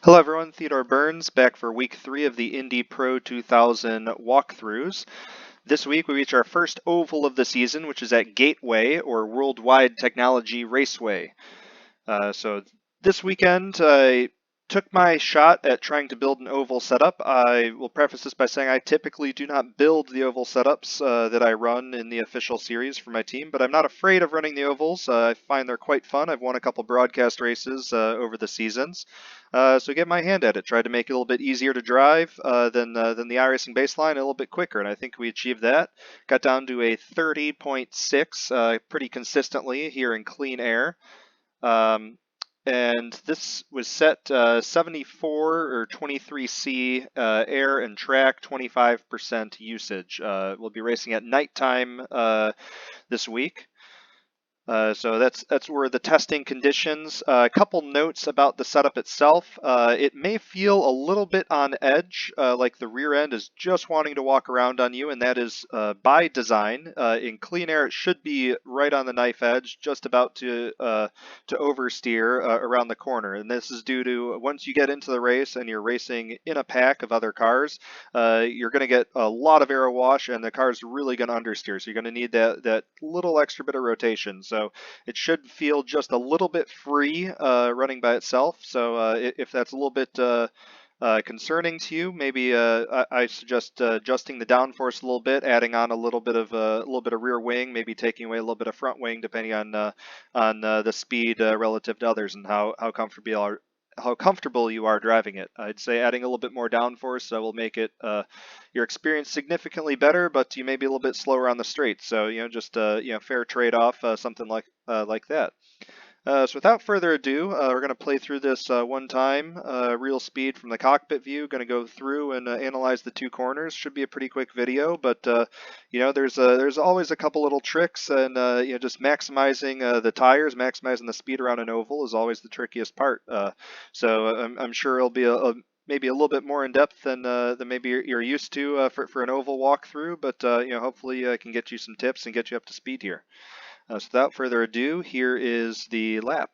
Hello everyone, Theodore Burns back for week 3 of the IndyPro2000 walkthroughs. This week we reach our first oval of the season, which is at Gateway, or Worldwide Technology Raceway. So this weekend I took my shot at trying to build an oval setup. I will preface this by saying I typically do not build the oval setups that I run in the official series for my team, but I'm not afraid of running the ovals. I find they're quite fun. I've won a couple broadcast races over the seasons. So get my hand at it. Tried to make it a little bit easier to drive than the iRacing baseline, a little bit quicker, and I think we achieved that. Got down to a 30.6 pretty consistently here in clean air. And this was set 74 or 23C air and track, 25% usage. We'll be racing at nighttime this week. So that's where the testing conditions. A couple notes about the setup itself. It may feel a little bit on edge, like the rear end is just wanting to walk around on you, and that is by design. In clean air, it should be right on the knife edge, just about to oversteer around the corner. And this is due to once you get into the race and you're racing in a pack of other cars, you're going to get a lot of aero wash, and the car's really going to understeer. So you're going to need that little extra bit of rotation. So it should feel just a little bit free running by itself. So if that's a little bit concerning to you, maybe I suggest adjusting the downforce a little bit, adding on a little bit of rear wing, maybe taking away a little bit of front wing, depending on the speed relative to others and how comfortable you are driving it. I'd say adding a little bit more downforce will make it your experience significantly better, but you may be a little bit slower on the straight. So just fair trade-off, something like that. So without further ado, we're going to play through this one time, real speed from the cockpit view. Going to go through and analyze the two corners. Should be a pretty quick video, but there's always a couple little tricks, and just maximizing the tires, maximizing the speed around an oval is always the trickiest part. So I'm sure it'll be maybe a little bit more in depth than maybe you're used to for an oval walkthrough, but hopefully I can get you some tips and get you up to speed here. So without further ado, here is the lap.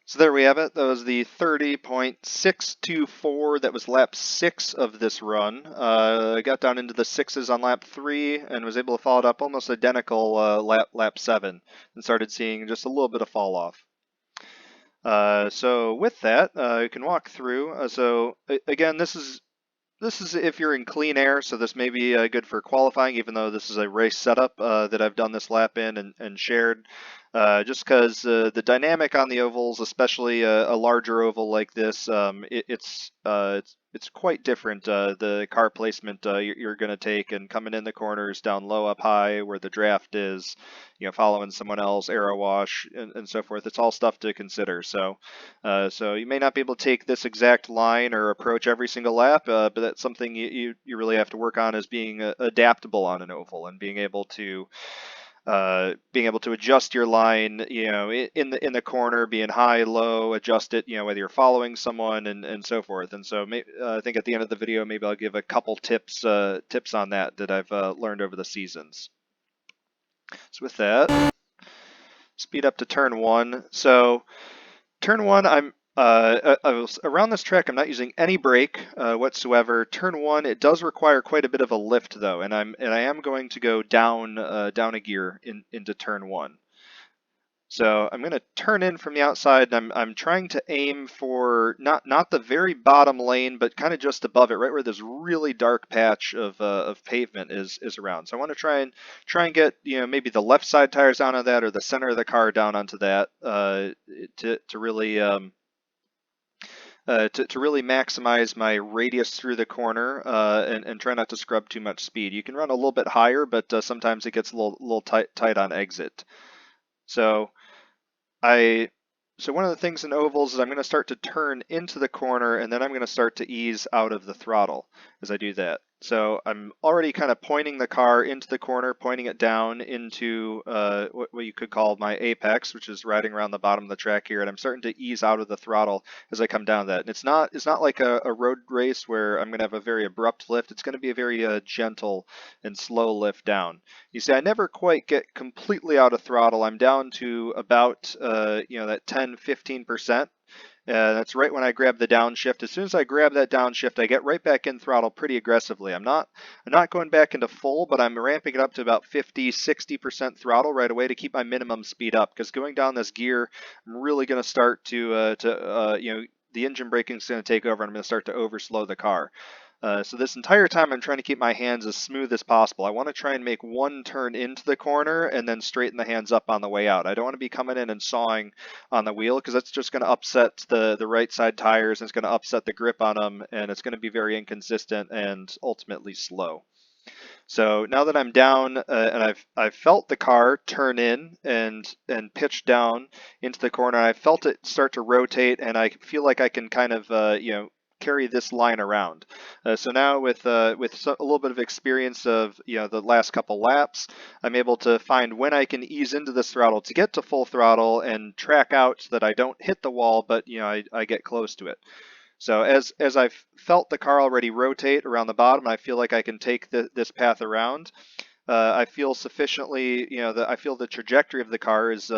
So there we have it. That was the 30.624. That was lap 6 of this run. I got down into the 6s on lap 3 and was able to follow it up almost identical lap 7 and started seeing just a little bit of fall off. So with that, you can walk through. So again, this is if you're in clean air, so this may be good for qualifying, even though this is a race setup that I've done this lap in and shared. Just because the dynamic on the ovals, especially a larger oval like this, it's quite different. The car placement you're going to take and coming in the corners, down low, up high, where the draft is, following someone else, aero wash, and so forth. It's all stuff to consider. So you may not be able to take this exact line or approach every single lap, but that's something you really have to work on, is being adaptable on an oval and being able to adjust your line, in the corner, being high, low, adjust it, whether you're following someone and so forth. And so I think at the end of the video, maybe I'll give a couple tips on that I've learned over the seasons. So with that, speed up to turn 1. So turn 1, around this track, I'm not using any brake whatsoever. Turn 1, it does require quite a bit of a lift though, and I am going to go down a gear into turn 1. So I'm going to turn in from the outside, and I'm trying to aim for not the very bottom lane, but kind of just above it, right where this really dark patch of pavement is around. So I want to try and get maybe the left side tires down on that, or the center of the car down onto that to really to really maximize my radius through the corner and try not to scrub too much speed. You can run a little bit higher, but sometimes it gets a little tight on exit. So I so one of the things in ovals is I'm going to start to turn into the corner, and then I'm going to start to ease out of the throttle as I do that. So I'm already kind of pointing the car into the corner, pointing it down into what you could call my apex, which is riding around the bottom of the track here, and I'm starting to ease out of the throttle as I come down that. And it's not like a road race where I'm going to have a very abrupt lift. It's going to be a very gentle and slow lift down. You see, I never quite get completely out of throttle. I'm down to about that 10-15%. That's right when I grab the downshift. As soon as I grab that downshift, I get right back in throttle pretty aggressively. I'm not going back into full, but I'm ramping it up to about 50-60% throttle right away to keep my minimum speed up. Because going down this gear, I'm really going to start the engine braking is going to take over, and I'm going to start to overslow the car. So this entire time I'm trying to keep my hands as smooth as possible. I want to try and make one turn into the corner and then straighten the hands up on the way out. I don't want to be coming in and sawing on the wheel because that's just going to upset the right side tires, and it's going to upset the grip on them, and it's going to be very inconsistent and ultimately slow. So now that I'm down and I've felt the car turn in and pitch down into the corner, I felt it start to rotate, and I feel like I can kind of carry this line around. So now with a little bit of experience of the last couple laps, I'm able to find when I can ease into this throttle to get to full throttle and track out so that I don't hit the wall, but I get close to it. So as I've felt the car already rotate around the bottom, I feel like I can take this path around. I feel sufficiently, I feel the trajectory of the car is,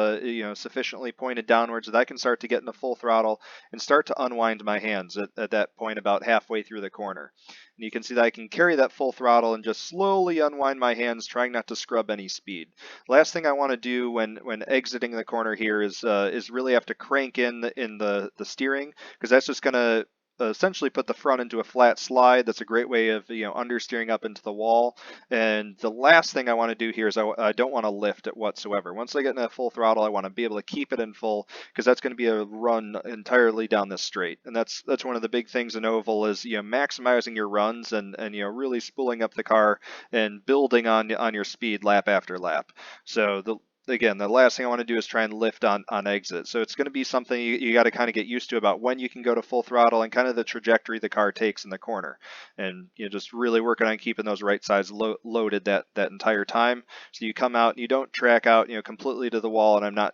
sufficiently pointed downwards that I can start to get into full throttle and start to unwind my hands at that point about halfway through the corner. And you can see that I can carry that full throttle and just slowly unwind my hands, trying not to scrub any speed. Last thing I want to do when exiting the corner here is really have to crank in the steering, because that's just going to essentially put the front into a flat slide. That's a great way of understeering up into the wall. And the last thing I want to do here is I don't want to lift it whatsoever. Once I get into full throttle, I want to be able to keep it in full, because that's going to be a run entirely down this straight. And that's one of the big things in oval is maximizing your runs and really spooling up the car and building on your speed lap after lap. So again, the last thing I want to do is try and lift on exit. So it's going to be something you got to kind of get used to about when you can go to full throttle and kind of the trajectory the car takes in the corner. And just really working on keeping those right sides loaded that entire time. So you come out and you don't track out completely to the wall, and I'm not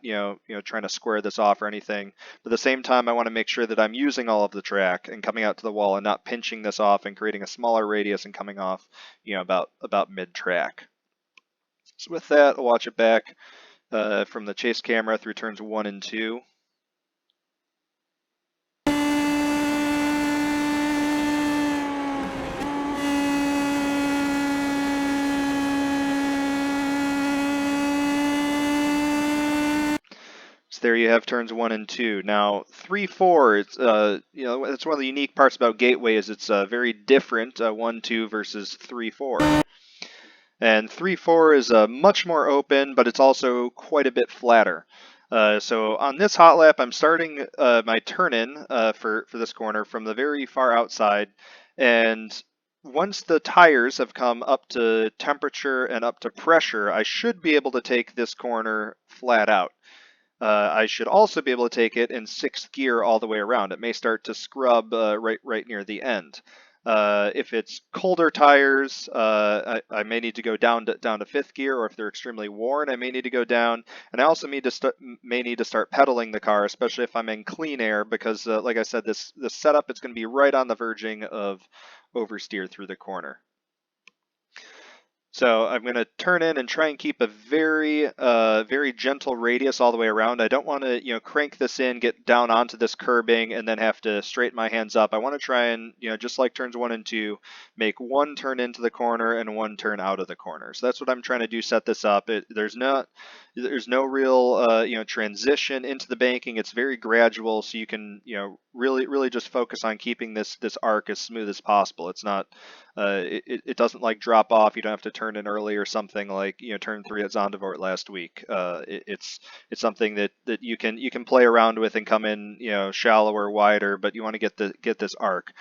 trying to square this off or anything. But at the same time, I want to make sure that I'm using all of the track and coming out to the wall and not pinching this off and creating a smaller radius and coming off about mid-track. So with that, I'll watch it back from the chase camera through turns 1 and 2. So there you have turns 1 and 2. Now 3-4, it's that's one of the unique parts about Gateway is it's very different 1-2 versus 3-4. And 3-4 is much more open, but it's also quite a bit flatter. So on this hot lap, I'm starting my turn-in for this corner from the very far outside. And once the tires have come up to temperature and up to pressure, I should be able to take this corner flat out. I should also be able to take it in 6th gear all the way around. It may start to scrub right near the end. If it's colder tires, I may need to go down to 5th gear, or if they're extremely worn, I may need to go down. And I also may need to start pedaling the car, especially if I'm in clean air, because like I said, this setup, it's going to be right on the verging of oversteer through the corner. So I'm going to turn in and try and keep a very gentle radius all the way around. I don't want to crank this in, get down onto this curbing, and then have to straighten my hands up. I want to try and just like turns 1 and 2, make one turn into the corner and one turn out of the corner. So that's what I'm trying to do. Set this up. There's no real transition into the banking. It's very gradual, so you can really just focus on keeping this arc as smooth as possible. It's not It doesn't like drop off. You don't have to turn in early or something like turn 3 at Zondvoort last week. It's something that you can play around with and come in shallower, wider, but you want to get this arc.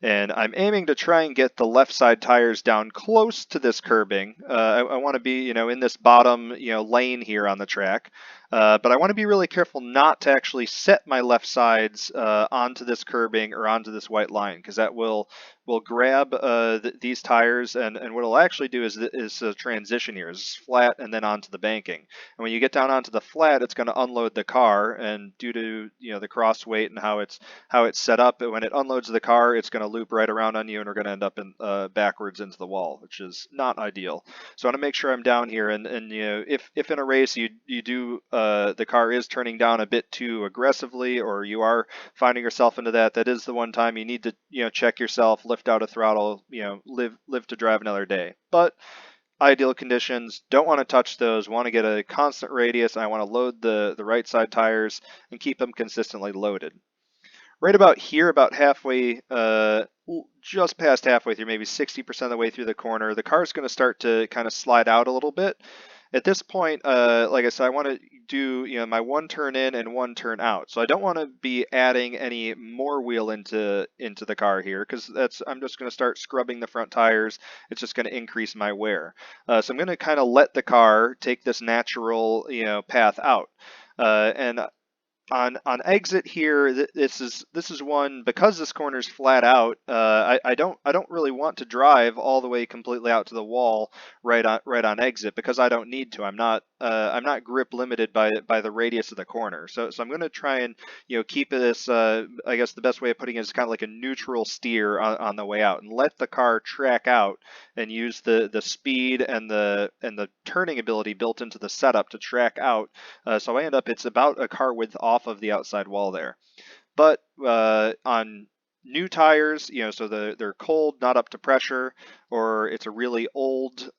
And I'm aiming to try and get the left side tires down close to this curbing. I want to be, in this bottom, lane here on the track. But I want to be really careful not to actually set my left sides onto this curbing or onto this white line, because that will grab these tires, and what it'll actually do is a transition here, is flat and then onto the banking. And when you get down onto the flat, it's going to unload the car, and due to the cross weight and how it's set up, when it unloads the car, it's going to loop right around on you, and we're going to end up in backwards into the wall, which is not ideal. So I want to make sure I'm down here, and if in a race you do the car is turning down a bit too aggressively, or you are finding yourself into that is the one time you need to check yourself, lift out a throttle, live to drive another day. But ideal conditions, don't want to touch those, want to get a constant radius. I want to load the right side tires and keep them consistently loaded. Right about here, about halfway, just past halfway through, maybe 60% of the way through the corner, the car is going to start to kind of slide out a little bit. At this point, like I said, I want to do my one turn in and one turn out. So I don't want to be adding any more wheel into the car here, because I'm just going to start scrubbing the front tires. It's just going to increase my wear. So I'm going to kind of let the car take this natural path out. And on exit here, this is one, because this corner is flat out. I don't really want to drive all the way completely out to the wall right on exit, because I don't need to. I'm not grip limited by the radius of the corner. So I'm going to try and keep this. I guess the best way of putting it is kind of like a neutral steer on the way out, and let the car track out and use the speed and the turning ability built into the setup to track out. So I end up, it's about a car width off of the outside wall there. But on new tires, so they're cold, not up to pressure, or it's a really old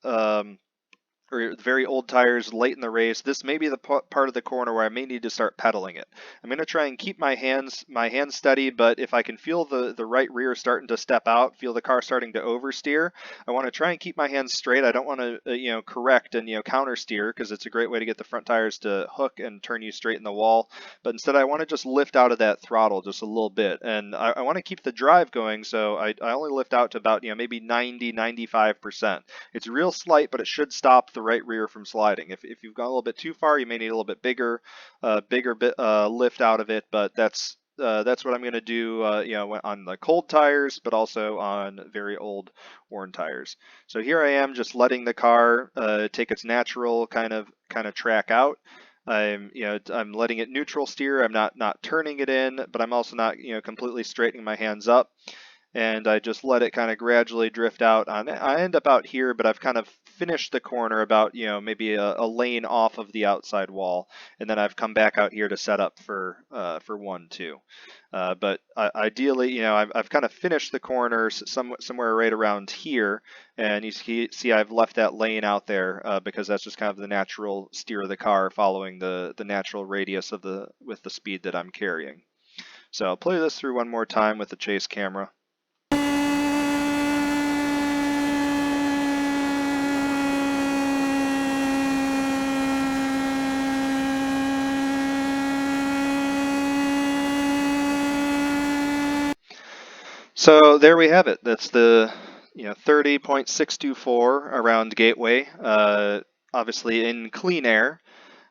or very old tires late in the race, this may be the part of the corner where I may need to start pedaling it. I'm going to try and keep my hands steady, but if I can feel the right rear starting to step out, feel the car starting to oversteer, I want to try and keep my hands straight. I don't want to correct and counter steer, because it's a great way to get the front tires to hook and turn you straight in the wall. But instead, I want to just lift out of that throttle just a little bit, and I want to keep the drive going. So I only lift out to about maybe 90-95%. It's real slight, but it should stop the right rear from sliding. If you've gone a little bit too far, you may need a little bit bigger lift out of it. But that's what I'm going to do, on the cold tires, but also on very old worn tires. So here I am, just letting the car take its natural kind of track out. I'm letting it neutral steer. I'm not turning it in, but I'm also not completely straightening my hands up. And I just let it kind of gradually drift out. I end up out here, but I've kind of finished the corner about maybe a lane off of the outside wall, and then I've come back out here to set up for 1-2. But ideally, I've kind of finished the corner somewhere right around here, and you see I've left that lane out there because that's just kind of the natural steer of the car, following the natural radius with the speed that I'm carrying. So I'll play this through one more time with the chase camera. So there we have it. That's the 30.624 around Gateway, obviously in clean air.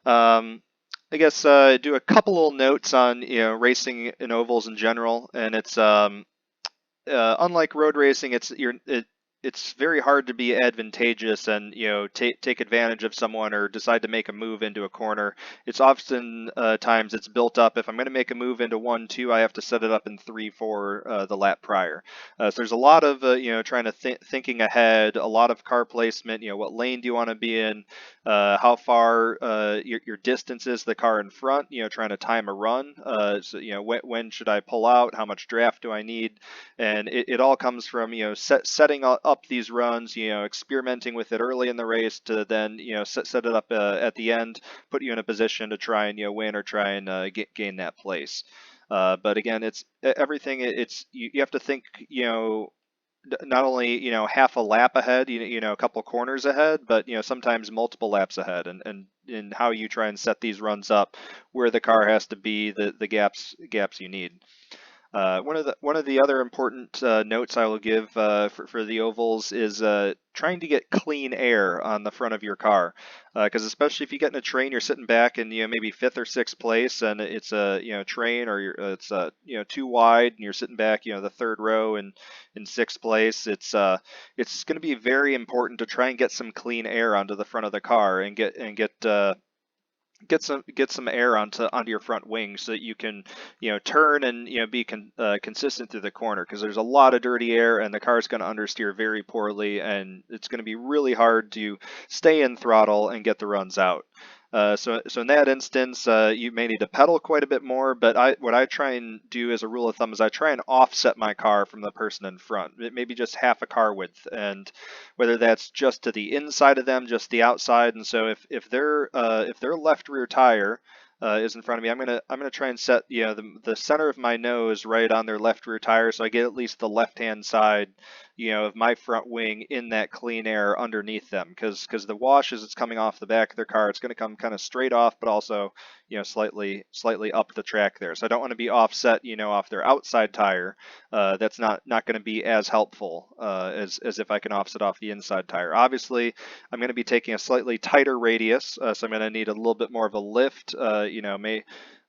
I guess do a couple little notes on racing in ovals in general, and it's unlike road racing, it's very hard to be advantageous and take advantage of someone or decide to make a move into a corner. It's often times it's built up. If I'm going to make a move into 1-2, I have to set it up in 3-4 the lap prior. So there's a lot of trying to thinking ahead, a lot of car placement. What lane do you want to be in? How far your distance is the car in front? Trying to time a run. So when should I pull out? How much draft do I need? And it all comes from setting up these runs, experimenting with it early in the race to then set it up at the end, put you in a position to try and win or try and gain that place. But again, it's everything. You have to think not only half a lap ahead, a couple corners ahead, but sometimes multiple laps ahead, and in how you try and set these runs up, where the car has to be, the gaps you need. One of the other important notes I will give for the ovals is trying to get clean air on the front of your car, because especially if you get in a train, you're sitting back in maybe fifth or sixth place, and it's a train, or it's too wide, and you're sitting back the third row and in sixth place. It's going to be very important to try and get some clean air onto the front of the car, and get some air onto your front wing, so that you can turn and be consistent through the corner, because there's a lot of dirty air and the car's going to understeer very poorly, and it's going to be really hard to stay in throttle and get the runs out. So in that instance, you may need to pedal quite a bit more, but what I try and do as a rule of thumb is I try and offset my car from the person in front, maybe just half a car width, and whether that's just to the inside of them, just the outside. And so if their left rear tire is in front of me, I'm gonna try and set the center of my nose right on their left rear tire, so I get at least the left hand side of my front wing in that clean air underneath them, because the wash, as it's coming off the back of their car, it's going to come kind of straight off, but also slightly up the track there. So I don't want to be offset off their outside tire. That's not going to be as helpful as if I can offset off the inside tire. Obviously, I'm going to be taking a slightly tighter radius, so I'm going to need a little bit more of a lift.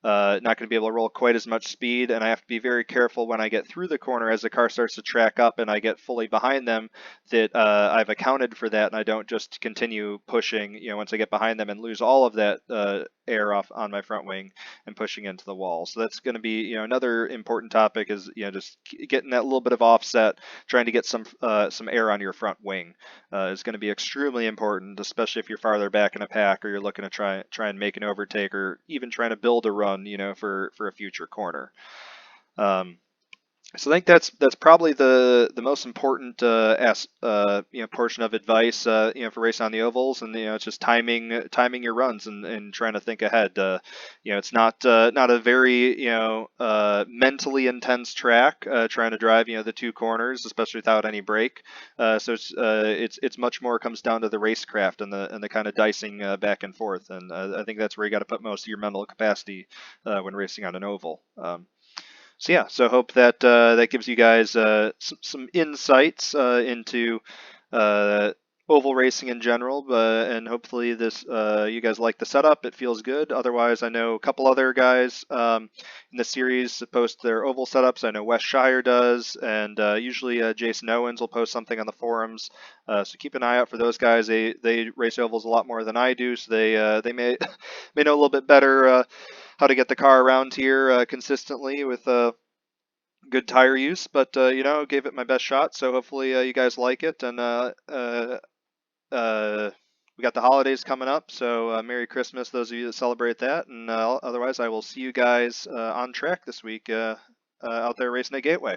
Not going to be able to roll quite as much speed, and I have to be very careful when I get through the corner, as the car starts to track up and I get fully behind them, that I've accounted for that, and I don't just continue pushing once I get behind them and lose all of that air off on my front wing and pushing into the wall. So that's going to be another important topic, is just getting that little bit of offset, trying to get some air on your front wing is going to be extremely important, especially if you're farther back in a pack, or you're looking to try and make an overtake, or even trying to build a run for a future corner. So I think that's probably the most important portion of advice for racing on the ovals, and it's just timing your runs, and trying to think ahead. It's not a very mentally intense track, trying to drive the two corners, especially without any brake. So it's much more comes down to the racecraft and the kind of dicing back and forth, and I think that's where you got to put most of your mental capacity when racing on an oval. So yeah, so hope that that gives you guys some insights into uh, oval racing in general, and hopefully this you guys like the setup. It feels good. Otherwise, I know a couple other guys in the series post their oval setups. I know Wes Shire does, and usually Jason Owens will post something on the forums. So keep an eye out for those guys. They race ovals a lot more than I do, so they may may know a little bit better how to get the car around here consistently with good tire use. But gave it my best shot. So hopefully you guys like it. And we got the holidays coming up, so Merry Christmas, those of you that celebrate that. And otherwise, I will see you guys on track this week out there racing at Gateway.